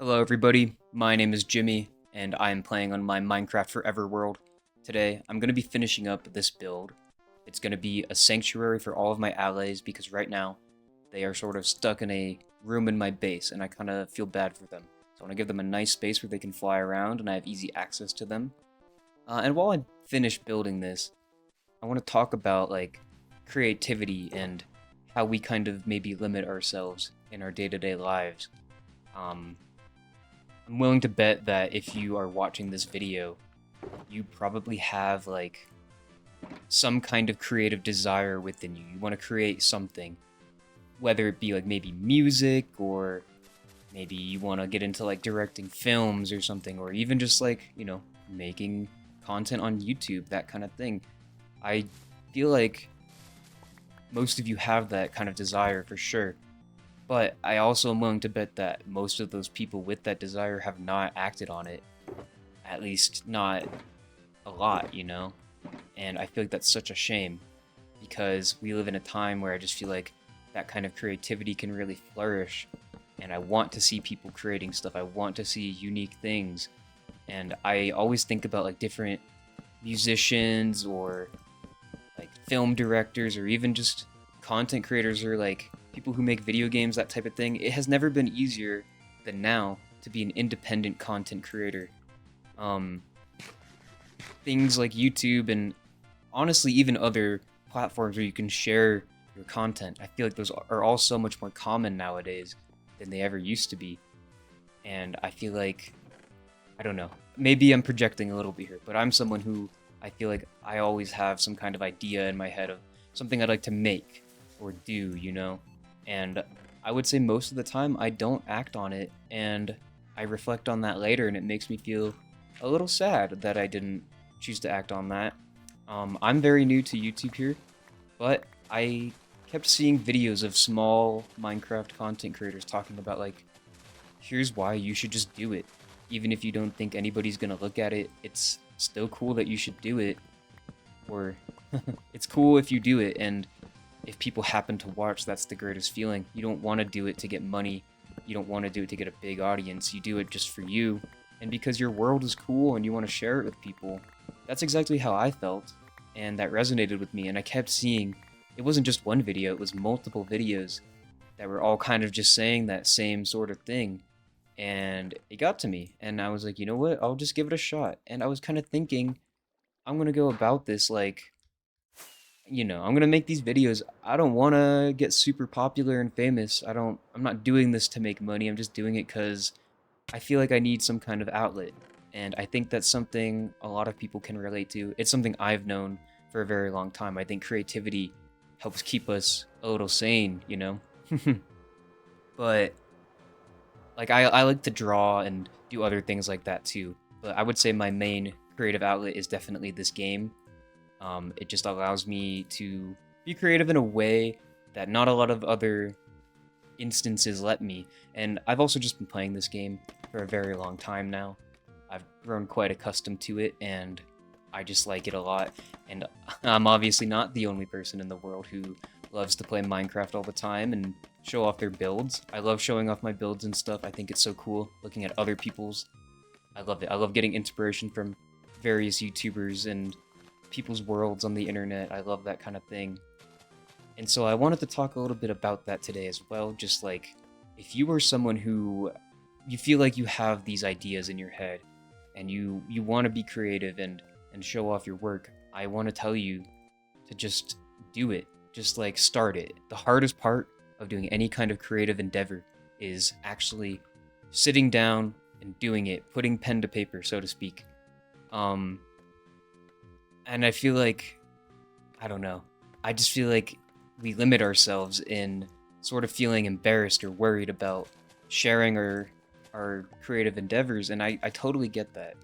Hello everybody, my name is Jimmy, and I am playing on my Minecraft Forever world. Today, I'm going to be finishing up this build. It's going to be a sanctuary for all of my allays because right now, they are sort of stuck in a room in my base, and I kind of feel bad for them. So I want to give them a nice space where they can fly around, and I have easy access to them. And while I finish building this, I want to talk about, like, creativity and how we kind of maybe limit ourselves in our day-to-day lives. Um, I'm willing to bet that if you are watching this video, you probably have like some kind of creative desire within you. You want to create something, whether it be like maybe music or maybe you want to get into like directing films or something, or even just like, making content on YouTube, that kind of thing. I feel like most of you have that kind of desire for sure. But I also am willing to bet that most of those people with that desire have not acted on it. At least not a lot, And I feel like that's such a shame because we live in a time where I just feel like that kind of creativity can really flourish. And I want to see people creating stuff. I want to see unique things. And I always think about like different musicians or like film directors or even just content creators or like people who make video games, that type of thing. It has never been easier than now to be an independent content creator. Um, Things like YouTube and honestly even other platforms where you can share your content. I feel like those are all so much more common nowadays than they ever used to be. And I feel like, I don't know, maybe I'm projecting a little bit here, but I'm someone who I feel like I always have some kind of idea in my head of something I'd like to make or do. And I would say most of the time I don't act on it, and I reflect on that later, and it makes me feel a little sad that I didn't choose to act on that. I'm very new to YouTube here, but I kept seeing videos of small Minecraft content creators talking about like, here's why you should just do it. Even if you don't think anybody's gonna look at it, it's still cool that you should do it. Or it's cool if you do it, and if people happen to watch, that's the greatest feeling. You don't want to do it to get money. You don't want to do it to get a big audience. You do it just for you, and because your world is cool and you want to share it with people. That's exactly how I felt, and that resonated with me, and I kept seeing, it wasn't just one video, it was multiple videos that were all kind of just saying that same sort of thing, and it got to me, and I was like, you know what, I'll just give it a shot. And I was kind of thinking, I'm gonna go about this like, I'm gonna make these videos. I don't want to get super popular and famous. I'm not doing this to make money. I'm just doing it because I feel like I need some kind of outlet. And I think that's something a lot of people can relate to. It's something I've known for a very long time. I think creativity helps keep us a little sane. But like I like to draw and do other things like that too. But I would say my main creative outlet is definitely this game. It just allows me to be creative in a way that not a lot of other instances let me. And I've also just been playing this game for a very long time now. I've grown quite accustomed to it, and I just like it a lot. And I'm obviously not the only person in the world who loves to play Minecraft all the time and show off their builds. I love showing off my builds and stuff. I think it's so cool looking at other people's. I love it. I love getting inspiration from various YouTubers and people's worlds on the internet. I love that kind of thing. And so I wanted to talk a little bit about that today as well. Just like, if you are someone who you feel like you have these ideas in your head and you want to be creative and show off your work, I want to tell you to just do it. Just like start it. The hardest part of doing any kind of creative endeavor is actually sitting down and doing it, putting pen to paper, so to speak. And I feel like, I don't know, I just feel like we limit ourselves in sort of feeling embarrassed or worried about sharing our creative endeavors, and I totally get that.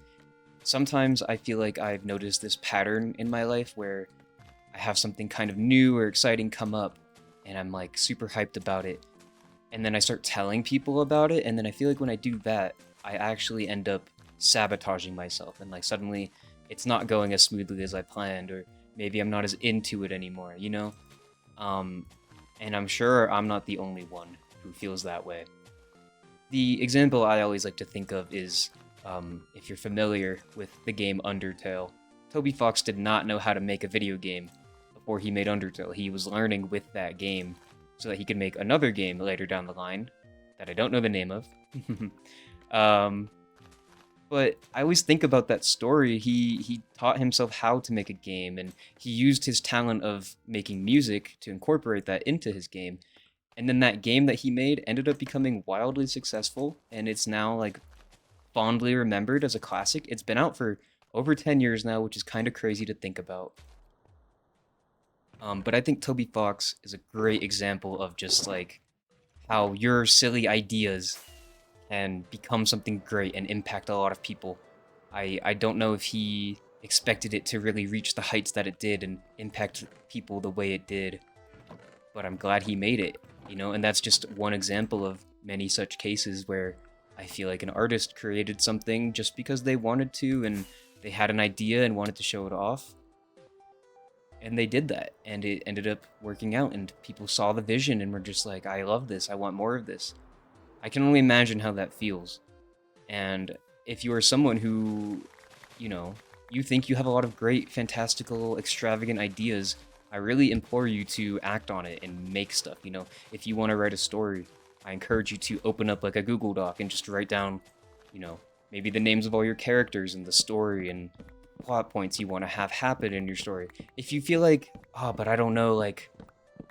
Sometimes I feel like I've noticed this pattern in my life where I have something kind of new or exciting come up, and I'm like super hyped about it, and then I start telling people about it, and then I feel like when I do that, I actually end up sabotaging myself, and like suddenly it's not going as smoothly as I planned, or maybe I'm not as into it anymore. Um, and I'm sure I'm not the only one who feels that way. The example I always like to think of is, if you're familiar with the game Undertale, Toby Fox did not know how to make a video game before he made Undertale. He was learning with that game so that he could make another game later down the line that I don't know the name of. um, but I always think about that story. He taught himself how to make a game, and he used his talent of making music to incorporate that into his game. And then that game that he made ended up becoming wildly successful, and it's now like fondly remembered as a classic. It's been out for over 10 years now, which is kind of crazy to think about. But I think Toby Fox is a great example of just like how your silly ideas can become something great and impact a lot of people. I don't know if he expected it to really reach the heights that it did and impact people the way it did, but I'm glad he made it, you know, and that's just one example of many such cases where I feel like an artist created something just because they wanted to and they had an idea and wanted to show it off. And they did that, and it ended up working out, and people saw the vision and were just like, I love this, I want more of this. I can only imagine how that feels. And if you are someone who, you know, you think you have a lot of great, fantastical, extravagant ideas, I really implore you to act on it and make stuff, you know. If you want to write a story, I encourage you to open up like a Google Doc and just write down, you know, maybe the names of all your characters and the story and plot points you want to have happen in your story. If you feel like, oh, but I don't know, like,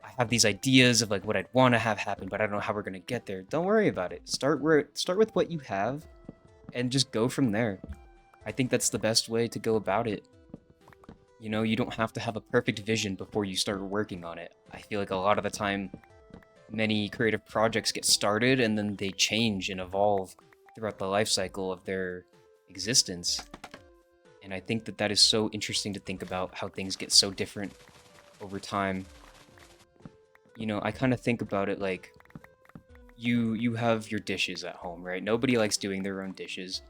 I have these ideas of like what I'd want to have happen, but I don't know how we're gonna get there. Don't worry about it. Start with what you have, and just go from there. I think that's the best way to go about it. You know, you don't have to have a perfect vision before you start working on it. I feel like a lot of the time, many creative projects get started and then they change and evolve throughout the life cycle of their existence. And I think that that is so interesting to think about how things get so different over time. You know, I kind of think about it like you have your dishes at home, right? Nobody likes doing their own dishes.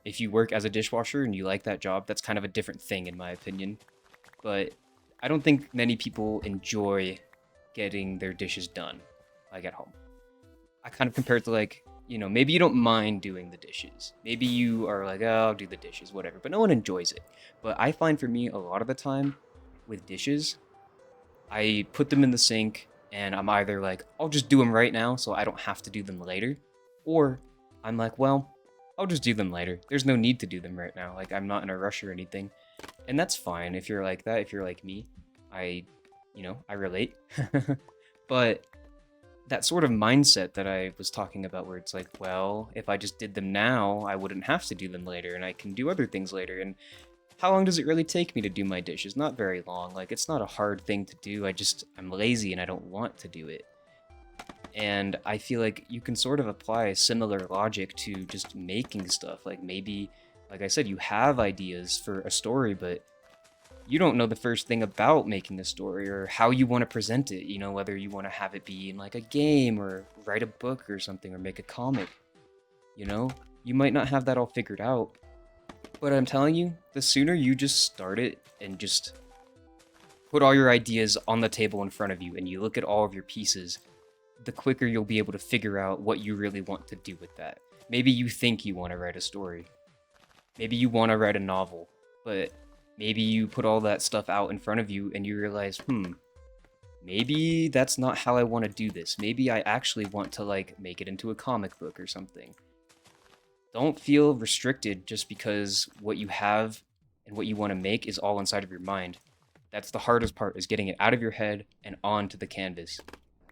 If you work as a dishwasher and you like that job, that's kind of a different thing in my opinion. But I don't think many people enjoy getting their dishes done, like at home. I kind of compare it to like, you know, maybe you don't mind doing the dishes. Maybe you are like, oh, I'll do the dishes, whatever. But no one enjoys it. But I find for me, a lot of the time with dishes, I put them in the sink and I'm either like, I'll just do them right now so I don't have to do them later. Or I'm like, well, I'll just do them later. There's no need to do them right now. Like, I'm not in a rush or anything. And that's fine if you're like that, if you're like me. I relate. But that sort of mindset that I was talking about where it's like, well, if I just did them now, I wouldn't have to do them later and I can do other things later. And how long does it really take me to do my dishes? Not very long. Like, it's not a hard thing to do. I'm lazy and I don't want to do it. And I feel like you can sort of apply a similar logic to just making stuff. Like, maybe, like I said, you have ideas for a story, but you don't know the first thing about making a story or how you want to present it. You know, whether you want to have it be in like a game or write a book or something or make a comic. You know, you might not have that all figured out. But I'm telling you, the sooner you just start it and just put all your ideas on the table in front of you and you look at all of your pieces, the quicker you'll be able to figure out what you really want to do with that. Maybe you think you want to write a story. Maybe you want to write a novel. But maybe you put all that stuff out in front of you and you realize, maybe that's not how I want to do this. Maybe I actually want to like make it into a comic book or something. Don't feel restricted just because what you have and what you want to make is all inside of your mind. That's the hardest part, is getting it out of your head and onto the canvas.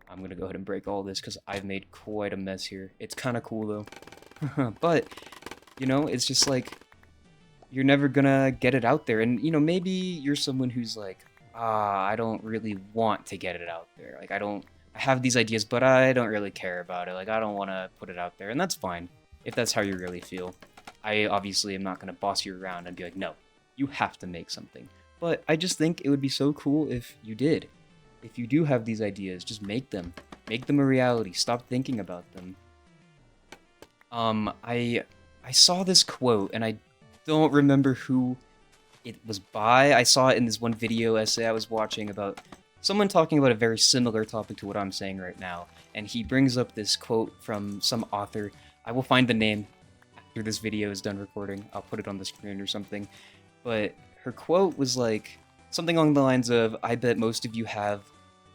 I'm going to go ahead and break all this because I've made quite a mess here. It's kind of cool though. But, you know, it's just like, you're never going to get it out there. And, you know, maybe you're someone who's like, I don't really want to get it out there. Like, I have these ideas, but I don't really care about it. Like, I don't want to put it out there. And that's fine. If that's how you really feel. I obviously am not going to boss you around and be like, no, you have to make something. But I just think it would be so cool if you did. If you do have these ideas, just make them. Make them a reality. Stop thinking about them. I saw this quote, and I don't remember who it was by. I saw it in this one video essay I was watching about someone talking about a very similar topic to what I'm saying right now, and he brings up this quote from some author. I will find the name after this video is done recording. I'll put it on the screen or something. But her quote was like something along the lines of, I bet most of you have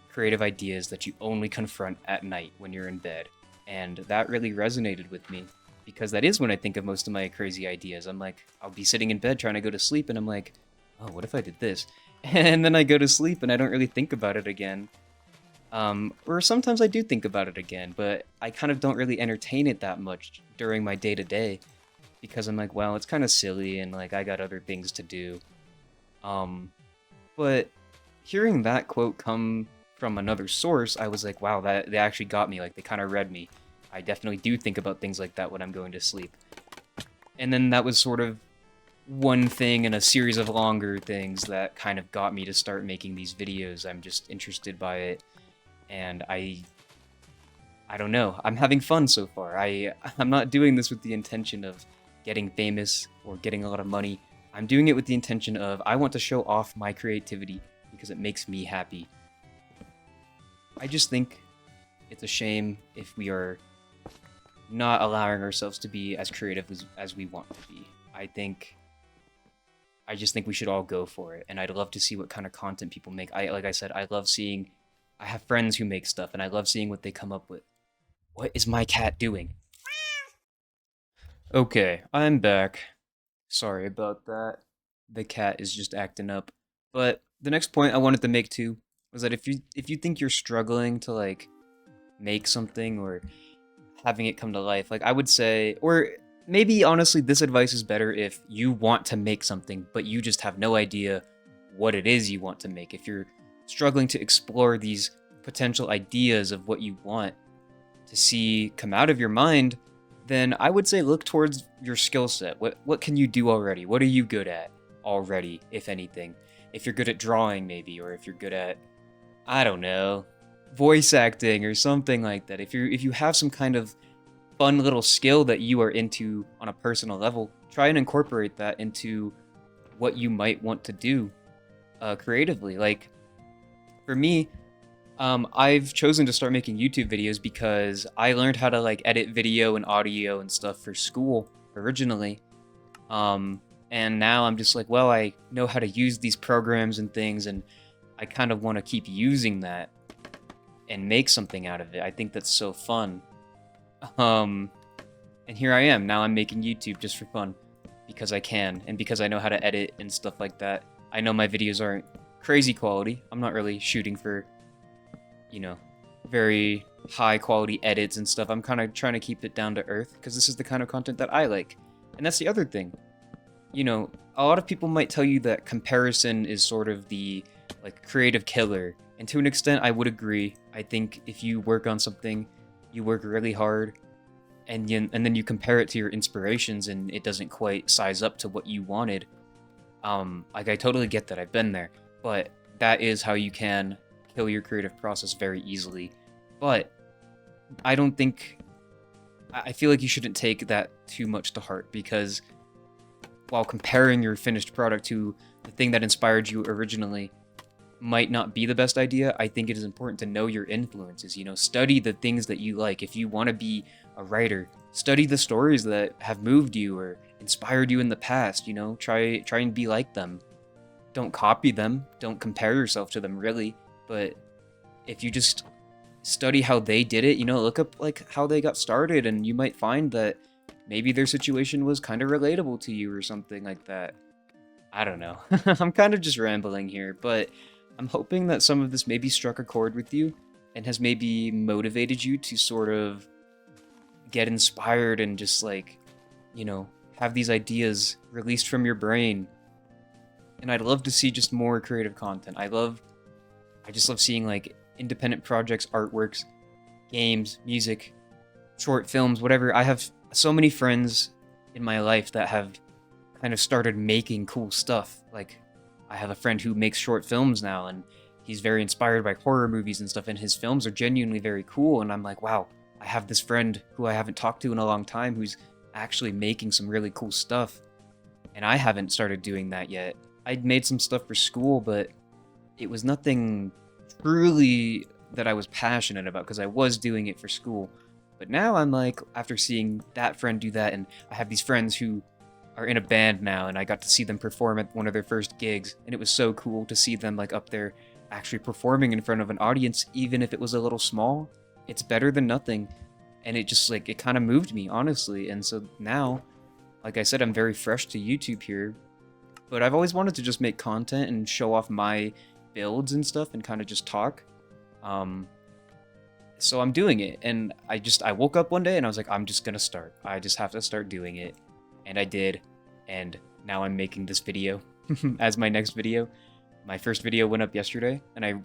creative ideas that you only confront at night when you're in bed. And that really resonated with me, because that is when I think of most of my crazy ideas. I'm like, I'll be sitting in bed trying to go to sleep, and I'm like, oh, what if I did this? And then I go to sleep and I don't really think about it again. Or sometimes I do think about it again, but I kind of don't really entertain it that much during my day-to-day, because I'm like, well, it's kind of silly and like I got other things to do. But hearing that quote come from another source, I was like, wow, that they actually got me. Like, they kind of read me. I definitely do think about things like that when I'm going to sleep. And then that was sort of one thing in a series of longer things that kind of got me to start making these videos. I'm just interested by it, and I don't know. I'm having fun so far. I'm not doing this with the intention of getting famous or getting a lot of money. I'm doing it with the intention of I want to show off my creativity because it makes me happy. I just think it's a shame if we are not allowing ourselves to be as creative as we want to be. I just think we should all go for it, and I'd love to see what kind of content people make. Like I said, I have friends who make stuff, and I love seeing what they come up with. What is my cat doing? Okay, I'm back. Sorry about that. The cat is just acting up. But the next point I wanted to make too was that if you think you're struggling to like make something or having it come to life, like I would say, or maybe honestly this advice is better if you want to make something but you just have no idea what it is you want to make. If you're struggling to explore these potential ideas of what you want to see come out of your mind, then I would say look towards your skill set. What can you do already? What are you good at already, if anything? If you're good at drawing maybe, or if you're good at, I don't know, voice acting or something like that. If you have some kind of fun little skill that you are into on a personal level, try and incorporate that into what you might want to do creatively. Like for me, I've chosen to start making YouTube videos because I learned how to like edit video and audio and stuff for school originally. And now I'm just like, well, I know how to use these programs and things, and I kind of want to keep using that and make something out of it. I think that's so fun. And here I am. Now I'm making YouTube just for fun because I can, and because I know how to edit and stuff like that. I know my videos aren't crazy quality. I'm not really shooting for, you know, very high quality edits and stuff. I'm kind of trying to keep it down to earth because this is the kind of content that I like. And that's the other thing. You know, a lot of people might tell you that comparison is sort of the like creative killer. And to an extent, I would agree. I think if you work on something, you work really hard, and then you compare it to your inspirations and it doesn't quite size up to what you wanted. Like I totally get that. I've been there. But that is how you can kill your creative process very easily. But I feel like you shouldn't take that too much to heart, because while comparing your finished product to the thing that inspired you originally might not be the best idea, I think it is important to know your influences. You know, study the things that you like. If you want to be a writer, study the stories that have moved you or inspired you in the past. You know, try and be like them. Don't copy them. Don't compare yourself to them, really. But if you just study how they did it, you know, look up like how they got started, and you might find that maybe their situation was kind of relatable to you or something like that. I don't know. I'm kind of just rambling here, but I'm hoping that some of this maybe struck a chord with you and has maybe motivated you to sort of get inspired and just like, you know, have these ideas released from your brain. And I'd love to see just more creative content. I just love seeing like independent projects, artworks, games, music, short films, whatever. I have so many friends in my life that have kind of started making cool stuff. Like, I have a friend who makes short films now, and he's very inspired by horror movies and stuff, and his films are genuinely very cool, and I'm like, wow, I have this friend who I haven't talked to in a long time who's actually making some really cool stuff, and I haven't started doing that yet. I'd made some stuff for school, but it was nothing truly that I was passionate about because I was doing it for school. But now I'm like, after seeing that friend do that, and I have these friends who are in a band now, and I got to see them perform at one of their first gigs, and it was so cool to see them like up there actually performing in front of an audience, even if it was a little small. It's better than nothing, and it just like it kind of moved me honestly. And so now, like I said, I'm very fresh to YouTube here, but I've always wanted to just make content and show off my builds and stuff and kind of just talk. Um, so I'm doing it, and I woke up one day and I was like, I'm just gonna start. I just have to start doing it, and I did, and now I'm making this video as my next video. My first video went up yesterday, and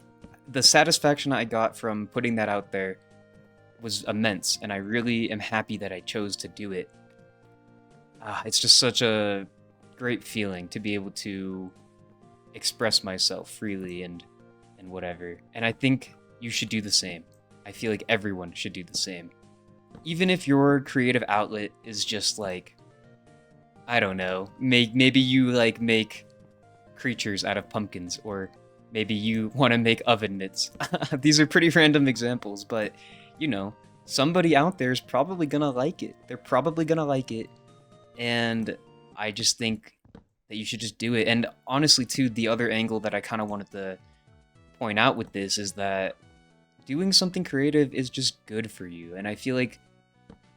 the satisfaction I got from putting that out there was immense, and I really am happy that I chose to do it. It's just such a great feeling to be able to express myself freely and whatever. And I think you should do the same. I feel like everyone should do the same. Even if your creative outlet is just like, I don't know, maybe you like make creatures out of pumpkins, or maybe you want to make oven mitts. These are pretty random examples, but you know, somebody out there is probably gonna like it. They're probably gonna like it, and I just think that you should just do it. And honestly, too, the other angle that I kind of wanted to point out with this is that doing something creative is just good for you. And I feel like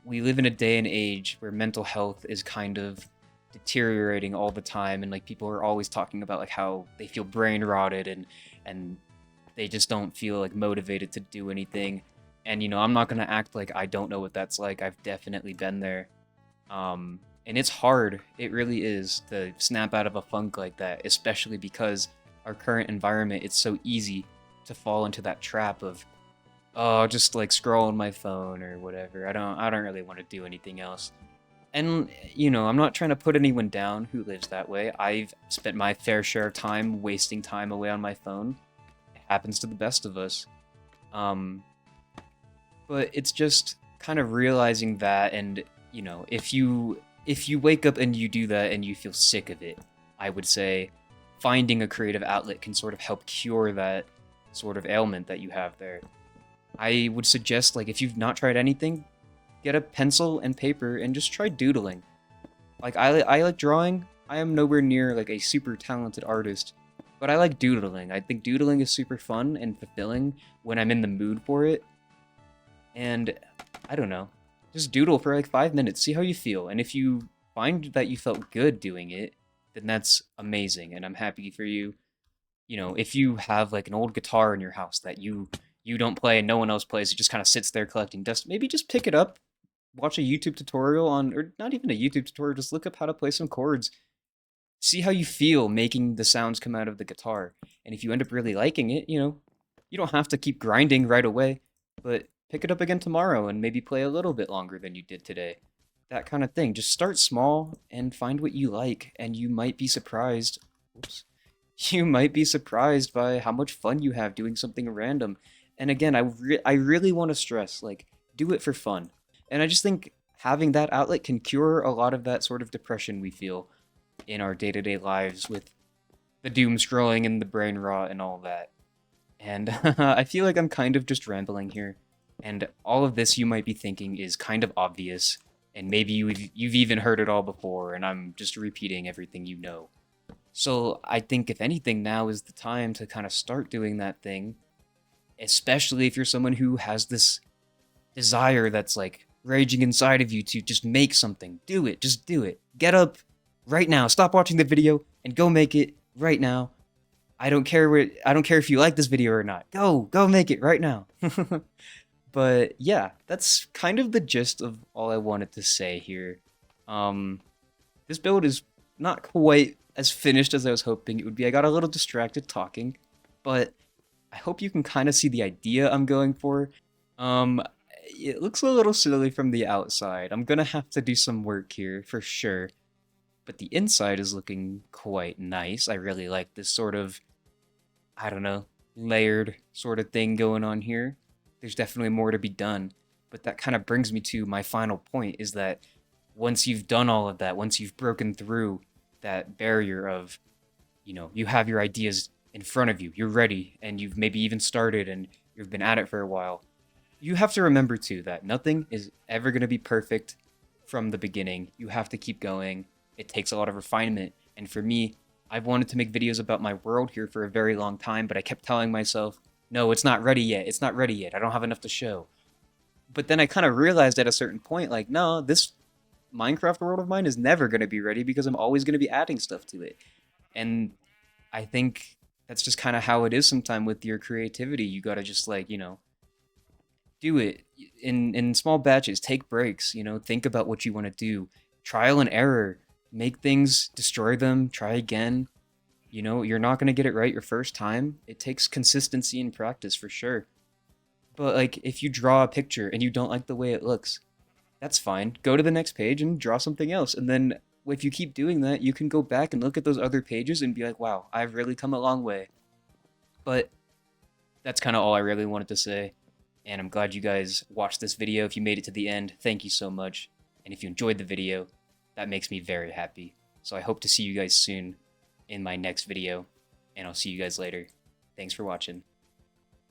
we live in a day and age where mental health is kind of deteriorating all the time, and like people are always talking about like how they feel brain rotted and they just don't feel like motivated to do anything. And you know, I'm not gonna act like I don't know what that's like. I've definitely been there. And it's hard. It really is to snap out of a funk like that, especially because our current environment, it's so easy to fall into that trap of, oh, just like scroll on my phone or whatever. I don't really want to do anything else. And you know, I'm not trying to put anyone down who lives that way. I've spent my fair share of time wasting time away on my phone. It happens to the best of us. But it's just kind of realizing that, and you know, if you wake up and you do that and you feel sick of it, I would say finding a creative outlet can sort of help cure that sort of ailment that you have there. I would suggest, like, if you've not tried anything, get a pencil and paper and just try doodling. Like, I like drawing. I am nowhere near, like, a super talented artist, but I like doodling. I think doodling is super fun and fulfilling when I'm in the mood for it. And, I don't know, just doodle for, like, 5 minutes, see how you feel, and if you find that you felt good doing it, then that's amazing, and I'm happy for you. You know, if you have, like, an old guitar in your house that you don't play and no one else plays, it just kind of sits there collecting dust, maybe just pick it up, watch a YouTube tutorial on, or not even a YouTube tutorial, just look up how to play some chords. See how you feel making the sounds come out of the guitar. And if you end up really liking it, you know, you don't have to keep grinding right away, but pick it up again tomorrow and maybe play a little bit longer than you did today. That kind of thing. Just start small and find what you like, and you might be surprised. Oops. You might be surprised by how much fun you have doing something random. And again, I really want to stress, like, do it for fun. And I just think having that outlet can cure a lot of that sort of depression we feel in our day-to-day lives with the doom scrolling and the brain rot and all that. And I feel like I'm kind of just rambling here. And all of this you might be thinking is kind of obvious, and maybe you've even heard it all before, and I'm just repeating everything you know. So I think if anything, now is the time to kind of start doing that thing, especially if you're someone who has this desire that's like raging inside of you to just make something. Do it, just do it. Get up right now, stop watching the video and go make it right now. I don't care if you like this video or not. Go make it right now. But yeah, that's kind of the gist of all I wanted to say here. This build is not quite as finished as I was hoping it would be. I got a little distracted talking, but I hope you can kind of see the idea I'm going for. It looks a little silly from the outside. I'm gonna have to do some work here for sure, but the inside is looking quite nice. I really like this sort of, I don't know, layered sort of thing going on here. There's definitely more to be done, but that kind of brings me to my final point, is that once you've done all of that, once you've broken through that barrier of, you know, you have your ideas in front of you. You're ready, and you've maybe even started, and you've been at it for a while. You have to remember too that nothing is ever going to be perfect from the beginning. You have to keep going. It takes a lot of refinement. And for me, I've wanted to make videos about my world here for a very long time, but I kept telling myself, no, it's not ready yet. It's not ready yet. I don't have enough to show. But then I kind of realized at a certain point, like, no, this Minecraft world of mine is never going to be ready because I'm always going to be adding stuff to it. And I think that's just kind of how it is sometimes with your creativity. You got to just, like, do it in small batches, take breaks, think about what you want to do, trial and error, make things, destroy them, try again. You're not going to get it right your first time. It takes consistency and practice for sure. But like if you draw a picture and you don't like the way it looks, that's fine. Go to the next page and draw something else. And then if you keep doing that, you can go back and look at those other pages and be like, wow, I've really come a long way. But that's kind of all I really wanted to say. And I'm glad you guys watched this video. If you made it to the end, thank you so much. And if you enjoyed the video, that makes me very happy. So I hope to see you guys soon in my next video. And I'll see you guys later. Thanks for watching.